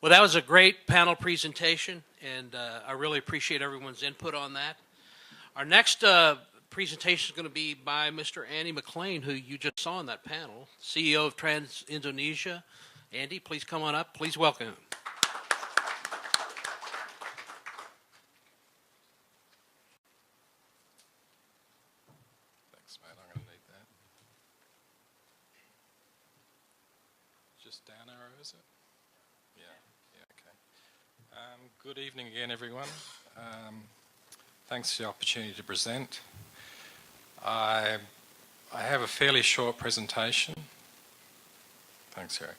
Well, that was a great panel presentation, and I really appreciate everyone's input on that. Our next presentation is going to be by Mr. Andy McLean, who you just saw in that panel, CEO of Trans Indonesia. Andy, please come on up. Please welcome him. Thanks, mate. I'm going to need that. Just down arrow, is it? Yeah, okay. Good evening again, everyone. Thanks for the opportunity to present. I have a fairly short presentation. Thanks, Eric.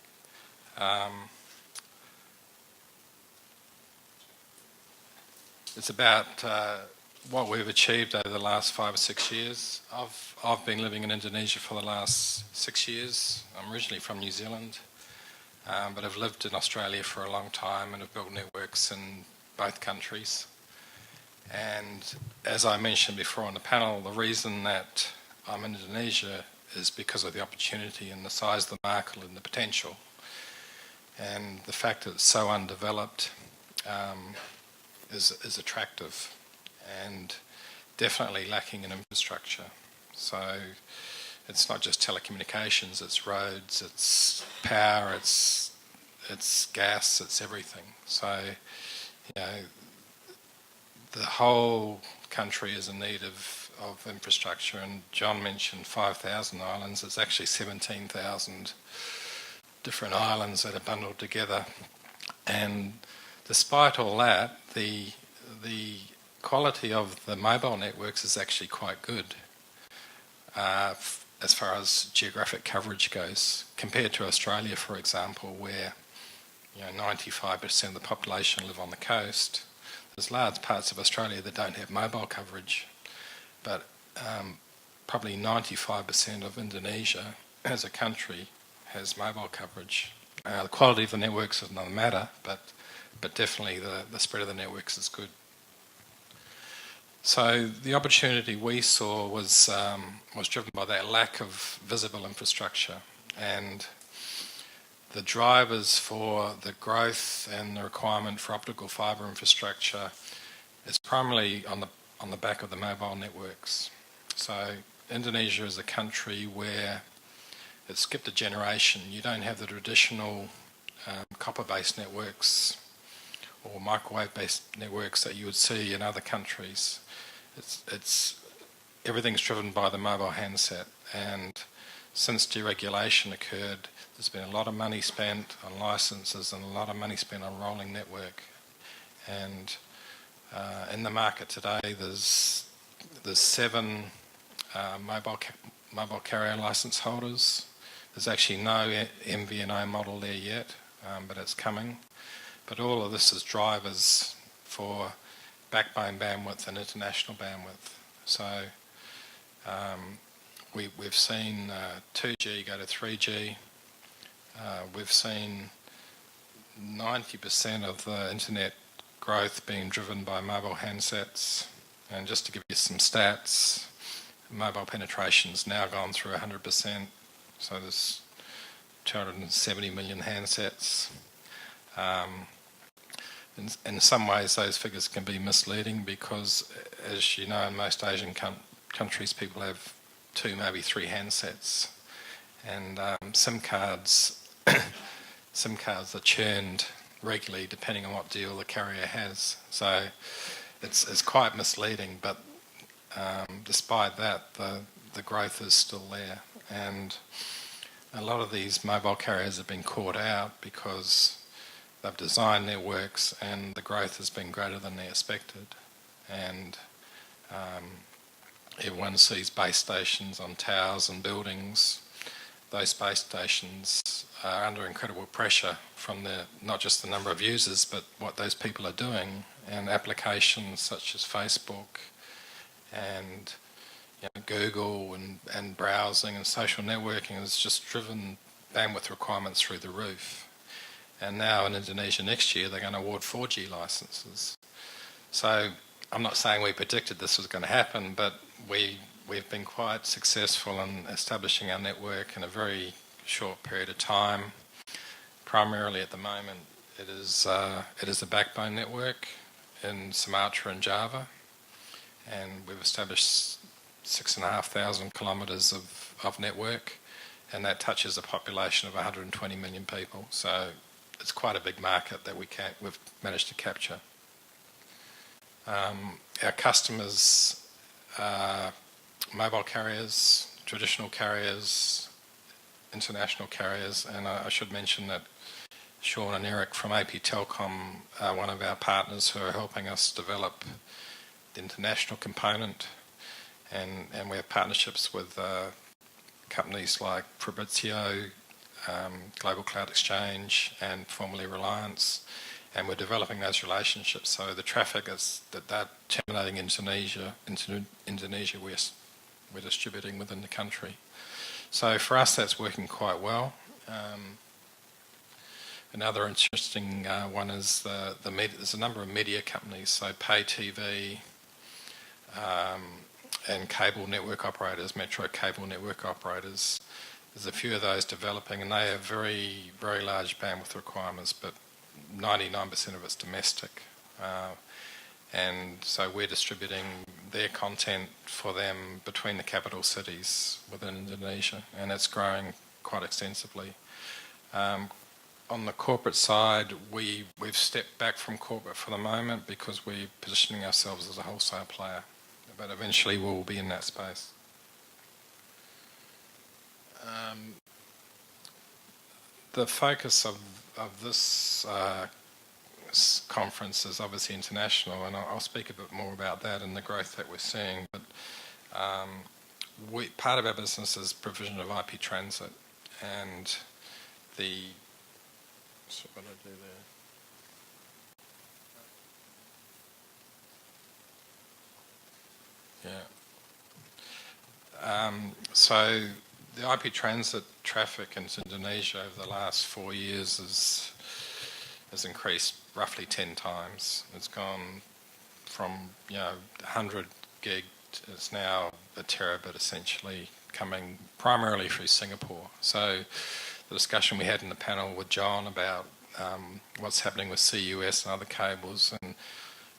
It's about what we've achieved over the last 5 or 6 years. I've been living in Indonesia for the last 6 years. I'm originally from New Zealand, but I've lived in Australia for a long time and have built networks in both countries. And as I mentioned before on the panel, the reason that I'm in Indonesia is because of the opportunity and the size of the market and the potential. And the fact that it's so undeveloped is attractive and definitely lacking in infrastructure. So it's not just telecommunications, it's roads, it's power, it's gas, it's everything. So, you know, the whole country is in need of infrastructure, and John mentioned 5,000 islands. It's actually 17,000 different islands that are bundled together. And despite all that, the quality of the mobile networks is actually quite good as far as geographic coverage goes, compared to Australia, for example, where 95% of the population live on the coast. There's large parts of Australia that don't have mobile coverage, but probably 95% of Indonesia as a country has mobile coverage. The quality of the networks is another matter, but definitely the spread of the networks is good. So the opportunity we saw was driven by that lack of visible infrastructure, and the drivers for the growth and the requirement for optical fibre infrastructure is primarily on the back of the mobile networks. So Indonesia is a country where it's skipped a generation. You don't have the traditional copper-based networks or microwave-based networks that you would see in other countries. Everything's driven by the mobile handset, and since deregulation occurred, there's been a lot of money spent on licenses and a lot of money spent on rolling network. And in the market today, there's 7 mobile carrier license holders. There's actually no MVNO model there yet, but it's coming. But all of this is drivers for backbone bandwidth and international bandwidth. So we've seen 2G go to 3G. We've seen 90% of the internet growth being driven by mobile handsets. And just to give you some stats, mobile penetration's now gone through 100%. So there's 270 million handsets. In some ways, those figures can be misleading because, as you know, in most Asian countries, people have 2, maybe 3 handsets, and SIM cards are churned regularly depending on what deal the carrier has. So it's quite misleading, but despite that, the growth is still there, and a lot of these mobile carriers have been caught out because they've designed networks and the growth has been greater than they expected. And everyone sees base stations on towers and buildings. Those base stations are under incredible pressure from not just the number of users, but what those people are doing. And applications such as Facebook and Google and browsing and social networking has just driven bandwidth requirements through the roof. And now in Indonesia next year, they're going to award 4G licenses. So I'm not saying we predicted this was going to happen, but we've been quite successful in establishing our network in a very short period of time. Primarily at the moment, It is a backbone network in Sumatra and Java, and we've established 6,500 kilometres of network, and that touches a population of 120 million people. So it's quite a big market that we've managed to capture. Our customers are mobile carriers, traditional carriers, international carriers, and I should mention that Sean and Eric from AP Telcom are one of our partners who are helping us develop the international component, and we have partnerships with companies like Fabrizio, Global Cloud Exchange, and formerly Reliance, and we're developing those relationships. So the traffic is that they're terminating into Indonesia, we're distributing within the country. So for us, that's working quite well. Another interesting one is there's a number of media companies, so pay TV and cable network operators, metro cable network operators. There's a few of those developing, and they have very, very large bandwidth requirements, but 99% of it's domestic. And so we're distributing their content for them between the capital cities within Indonesia, and it's growing quite extensively. On the corporate side, we've stepped back from corporate for the moment because we're positioning ourselves as a wholesale player, but eventually we'll be in that space. The focus of this conference is obviously international, and I'll speak a bit more about that and the growth that we're seeing. But part of our business is provision of IP transit, and so what did I do there? Yeah. So the IP transit traffic into Indonesia over the last 4 years has increased roughly 10 times. It's gone from 100 gig, it's now a terabit essentially, coming primarily through Singapore. So the discussion we had in the panel with John about what's happening with CUS and other cables, and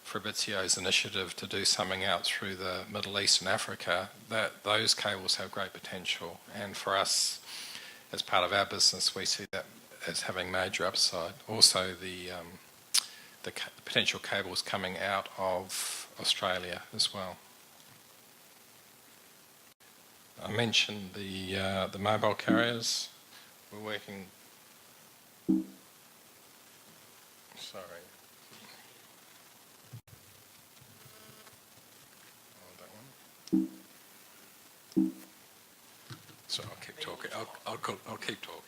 Fabrizio's initiative to do something out through the Middle East and Africa, that those cables have great potential. And for us, as part of our business, we see that as having major upside. Also, the potential cables coming out of Australia as well. I mentioned the mobile carriers. We're working. Sorry. So I'll keep talking. I'll keep talking.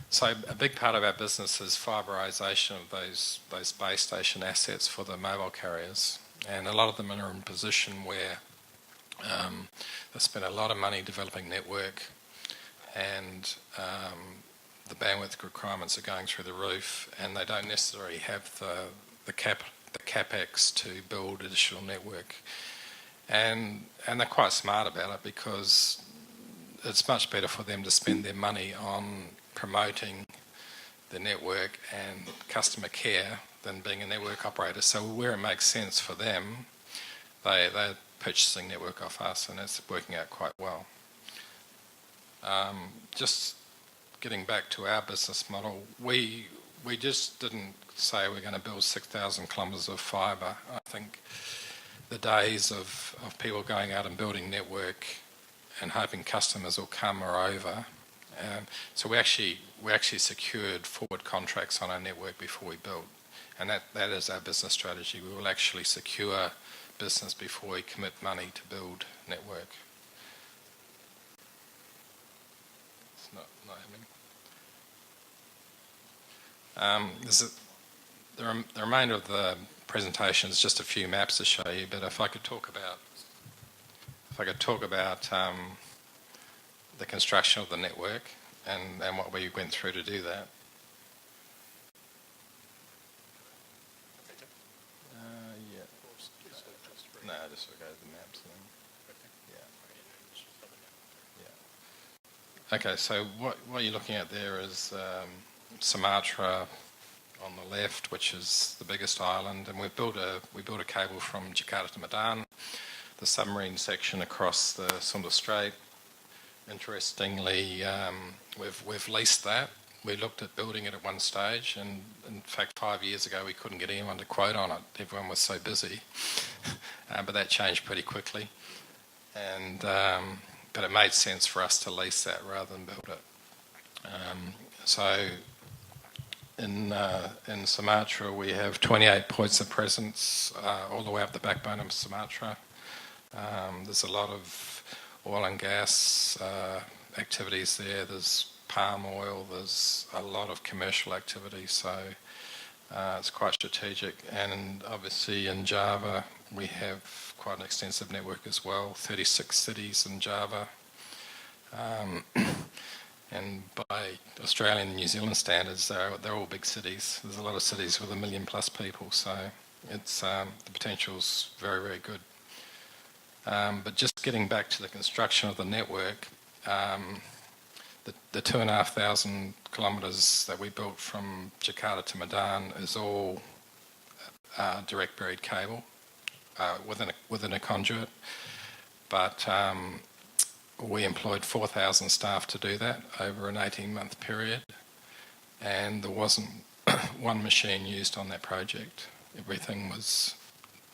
So a big part of our business is fiberisation of those base station assets for the mobile carriers, and a lot of them are in a position where they spend a lot of money developing network, and the bandwidth requirements are going through the roof, and they don't necessarily have the capex to build additional network. And they're quite smart about it, because it's much better for them to spend their money on promoting the network and customer care than being a network operator. So where it makes sense for them, they're purchasing network off us, and it's working out quite well. Just getting back to our business model, we just didn't say we're going to build 6,000 kilometres of fibre. I think the days of people going out and building network and hoping customers will come are over. So we actually secured forward contracts on our network before we built, and that is our business strategy. We will actually secure business before we commit money to build network. It's not happening. The remainder of the presentation is just a few maps to show you, but if I could talk about the construction of the network and what we went through to do that. Yeah. No, just go to the maps then. Yeah. Okay, so what you're looking at there is Sumatra on the left, which is the biggest island, and we built a cable from Jakarta to Medan, the submarine section across the Sunda Strait. Interestingly, we've leased that. We looked at building it at one stage, and in fact 5 years ago we couldn't get anyone to quote on it. Everyone was so busy, but that changed pretty quickly. And but it made sense for us to lease that rather than build it. So in Sumatra we have 28 points of presence all the way up the backbone of Sumatra. There's a lot of oil and gas activities there. There's palm oil, there's a lot of commercial activity, so it's quite strategic. And obviously in Java we have quite an extensive network as well, 36 cities in Java. And by Australian and New Zealand standards, they're all big cities. There's a lot of cities with 1 million plus people, so it's the potential's very, very good. But just getting back to the construction of the network, the 2,500 kilometres that we built from Jakarta to Medan is all direct buried cable within a conduit, but we employed 4,000 staff to do that over an 18-month period, and there wasn't one machine used on that project. Everything was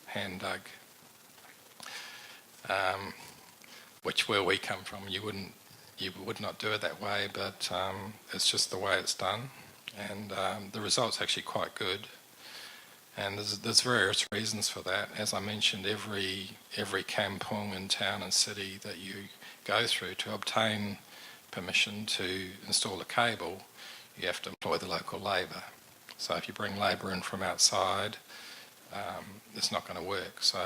hand dug, which where we come from, you would not do it that way, but it's just the way it's done, and the result's actually quite good. And there's various reasons for that. As I mentioned, every kampong in town and city that you go through to obtain permission to install a cable, you have to employ the local labour. So if you bring labour in from outside, it's not going to work. So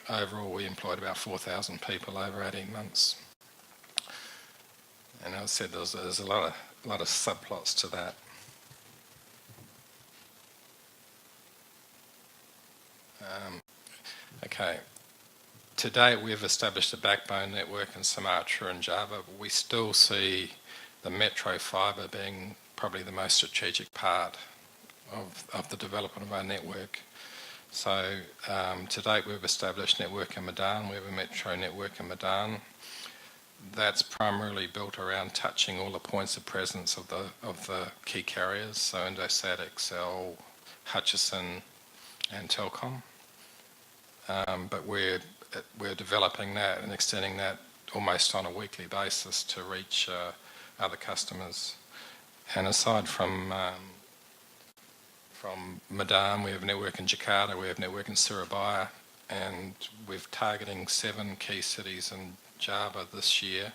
overall we employed about 4,000 people over 18 months. And as I said, there's a lot of subplots to that. Okay. To date, we've established a backbone network in Sumatra and Java, but we still see the metro fibre being probably the most strategic part of the development of our network. So to date, we've established network in Medan. We have a metro network in Medan. That's primarily built around touching all the points of presence of the key carriers, so Indosat, XL, Hutchison, and Telcom. But we're developing that and extending that almost on a weekly basis to reach other customers. And aside from Medan, we have a network in Jakarta, we have a network in Surabaya, and we're targeting 7 key cities in Java this year,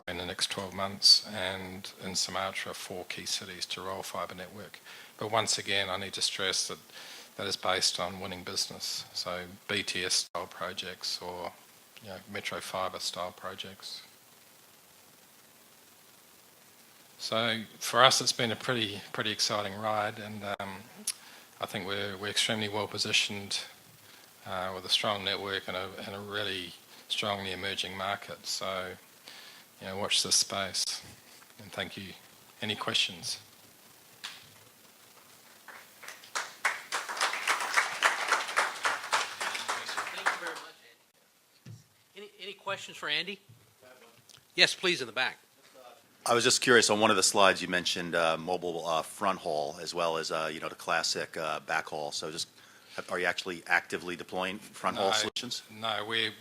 in the next 12 months, and in Sumatra 4 key cities to roll fibre network. But once again, I need to stress that that is based on winning business, so BTS style projects or metro fibre style projects. So for us, it's been a pretty exciting ride, and I think we're extremely well positioned with a strong network and a really strongly emerging market. So watch this space, and thank you. Any questions? Any questions for Andy? Yes, please, in the back. I was just curious, on one of the slides you mentioned mobile front haul as well as the classic backhaul. So just, are you actually actively deploying front haul solutions? No, we're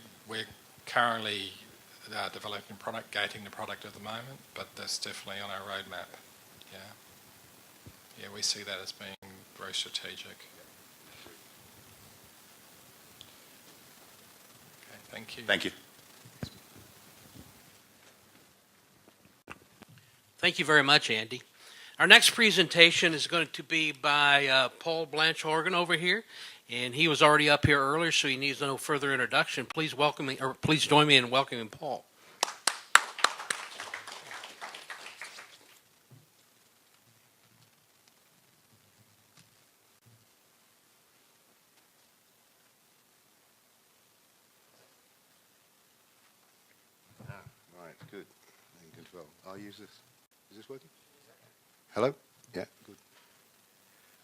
currently developing product, gating the product at the moment, but that's definitely on our roadmap. Yeah, we see that as being very strategic. Okay, thank you. Thank you. Thank you very much, Andy. Our next presentation is going to be by Paul Blanchorgan over here, and he was already up here earlier, so he needs no further introduction. Please join me in welcoming Paul. All right, good. I'll use this. Is this working? Hello? Yeah, good.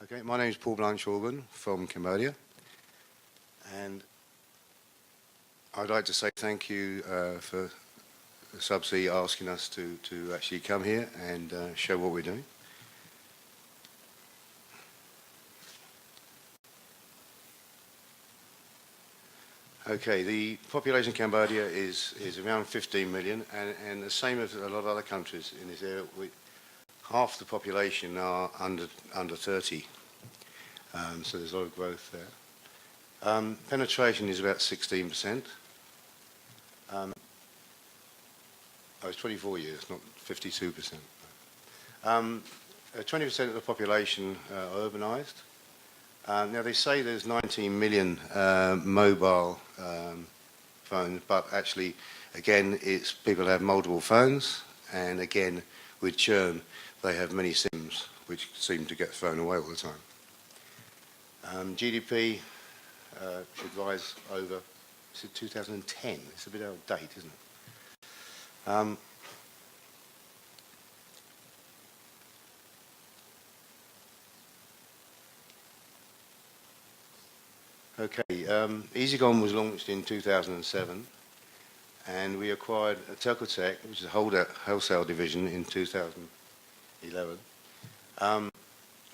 Okay, my name is Paul Blanche-Organ from Cambodia, and I'd like to say thank you for Subsea asking us to actually come here and show what we're doing. Okay, the population of Cambodia is around 15 million, and the same as a lot of other countries in this area. Half the population are under 30, so there's a lot of growth there. Penetration is about 16%. Oh, it's 24 years, not 52%. 20% of the population are urbanised. Now, they say there's 19 million mobile phones, but actually, again, it's people have multiple phones, and again, with churn, they have many SIMs, which seem to get thrown away all the time. GDP should rise over, is it 2010? It's a bit out of date, isn't it? Okay, EasyGone was launched in 2007, and we acquired Telcotech, which is a wholesale division, in 2011.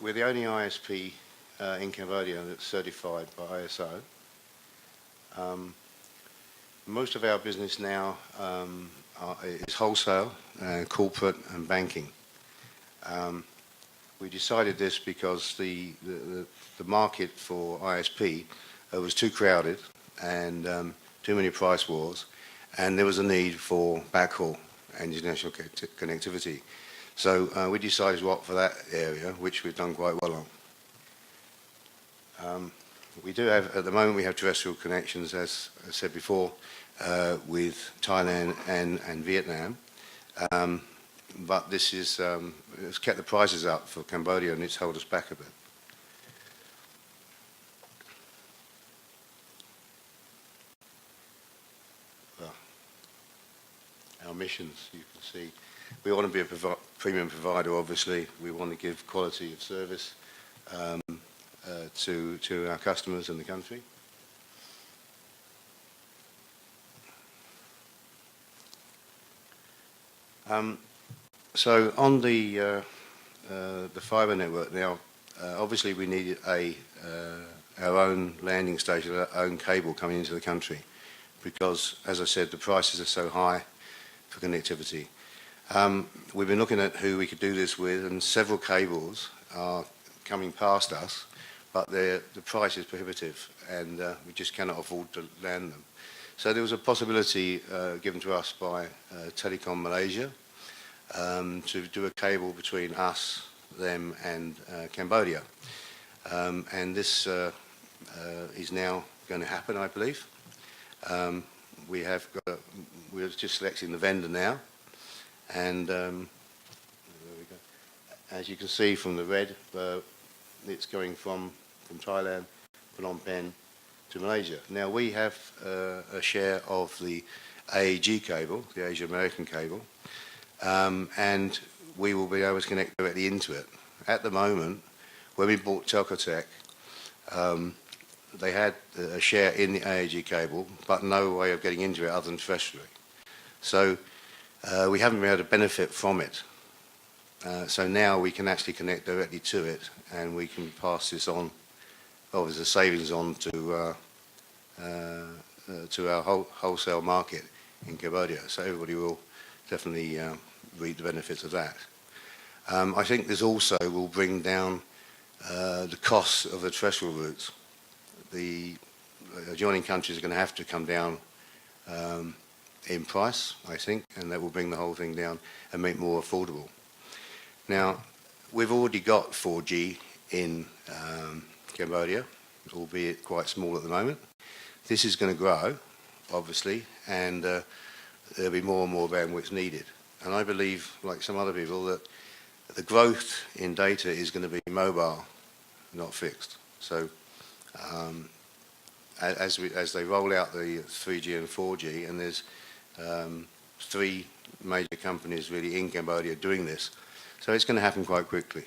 We're the only ISP in Cambodia that's certified by ISO. Most of our business now is wholesale, corporate and banking. We decided this because the market for ISP was too crowded and too many price wars, and there was a need for backhaul and international connectivity. So we decided to opt for that area, which we've done quite well on. We do have, at the moment, we have terrestrial connections, as I said before, with Thailand and Vietnam. But this is, it's kept the prices up for Cambodia, and it's held us back a bit. Well, our missions, you can see. We want to be a premium provider, obviously. We want to give quality of service to our customers in the country. So on the fibre network now, obviously we need our own landing station, our own cable coming into the country, because, as I said, the prices are so high for connectivity. We've been looking at who we could do this with, and several cables are coming past us, but the price is prohibitive, and we just cannot afford to land them. So there was a possibility given to us by Telecom Malaysia to do a cable between us, them, and Cambodia. And this is now going to happen, I believe. We're just selecting the vendor now, and there we go. As you can see from the red, it's going from Thailand, Phnom Penh to Malaysia. Now we have a share of the AAG cable, the Asia American cable, and we will be able to connect directly into it. At the moment, when we bought Telcotech, they had a share in the AAG cable, but no way of getting into it other than terrestrially. So we haven't been able to benefit from it. So now we can actually connect directly to it, and we can pass this on, obviously, savings on to our wholesale market in Cambodia. So everybody will definitely reap the benefits of that. I think this also will bring down the costs of the terrestrial routes. The adjoining countries are going to have to come down in price, I think, and that will bring the whole thing down and make it more affordable. Now, we've already got 4G in Cambodia, albeit quite small at the moment. This is going to grow, obviously, and there'll be more and more bandwidth needed. And I believe, like some other people, that the growth in data is going to be mobile, not fixed. So as they roll out the 3G and 4G, and there's 3 major companies really in Cambodia doing this, So it's going to happen quite quickly.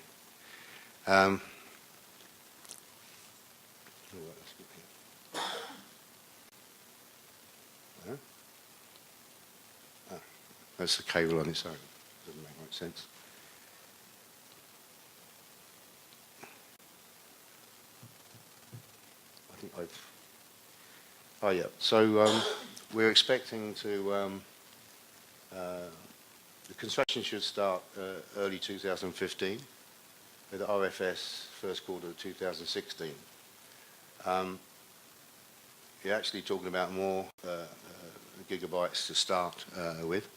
That's the cable on its own. Doesn't make much sense. I think I've... Oh, yeah. So we're expecting to... the construction should start early 2015, with the RFS first quarter of 2016. You're actually talking about more gigabytes to start with,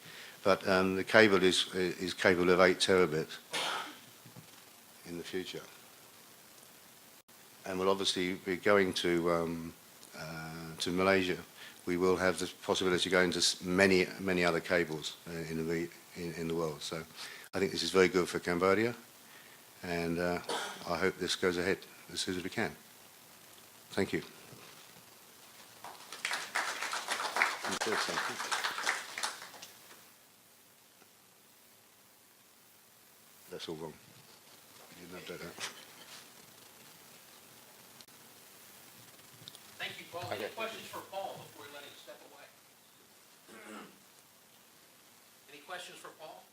but the cable is capable of 8 terabits in the future. And we'll obviously be going to Malaysia. We will have the possibility of going to many other cables in the world. So I think this is very good for Cambodia, and I hope this goes ahead as soon as we can. Thank you. That's all wrong. You didn't update that. Thank you, Paul. Any questions for Paul before we let him step away? Any questions for Paul?